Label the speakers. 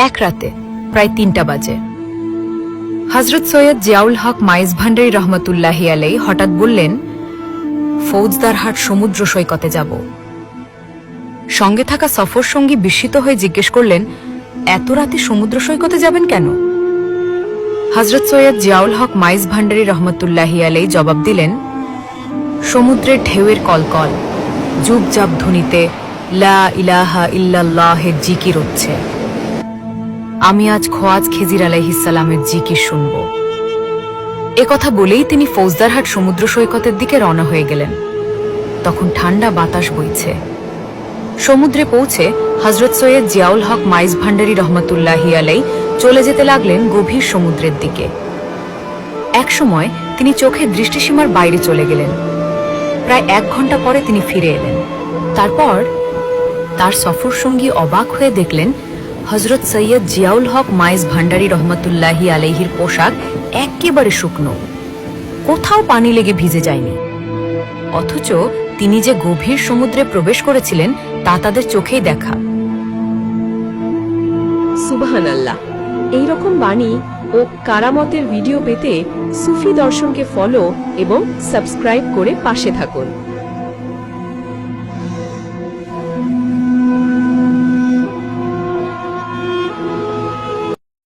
Speaker 1: এক রাতে প্রায় ৩টা বাজে হযরত সৈয়দ জিয়াউল হক মাইজ ভান্ডারী রহমতুল্লাহি আলাইহি হঠাৎ বললেন, ফৌজদারহাট সমুদ্র সৈকতে যাব। সঙ্গে থাকা সফর সঙ্গী বিস্মিত হয়ে জিজ্ঞেস করলেন, এত রাতে সমুদ্র সৈকতে যাবেন কেন? হযরত সৈয়দ জিয়াউল হক মাইজ ভান্ডারী রহমতুল্লাহি আলাইহি জবাব দিলেন, সমুদ্রের ঢেউয়ের কলকল জুবজাব ধ্বনিতে লা ইলাহা ইল্লাল্লাহের জিকির হচ্ছে। আমি আজ খোয়াজ খিজির আলাইহিস সালামের জিকির শুনব। একথা বলেই তিনি ফৌজদারহাট সমুদ্র সৈকতের দিকে রওনা হয়ে গেলেন। তখন ঠান্ডা বাতাস বইছে। সমুদ্রে পৌঁছে হযরত সৈয়দ জিয়াউল হক মাইজ ভান্ডারী রহমতুল্লাহি আলাইহি চলে যেতে লাগলেন গভীর সমুদ্রের দিকে। একসময় তিনি চোখের দৃষ্টিসীমার বাইরে চলে গেলেন। প্রায় ১ ঘন্টা পরে তিনি ফিরে এলেন। তারপর তার সফর সঙ্গী অবাক হয়ে দেখলেন, হযরত সৈয়দ জিয়াউল হক মাইজ ভান্ডারী রহমতুল্লাহি আলাইহির পোশাক একেবারে শুকনো, কোথাও পানি লেগে ভিজে যায়নি। অথচ তিনি যে গভীর সমুদ্রে প্রবেশ করেছিলেন তা তাদের চোখেই দেখা।
Speaker 2: সুবহানাল্লাহ। এইরকম বাণী ও কারামতের ভিডিও পেতে সুফি দর্শনকে ফলো এবং সাবস্ক্রাইব করে পাশে থাকুন।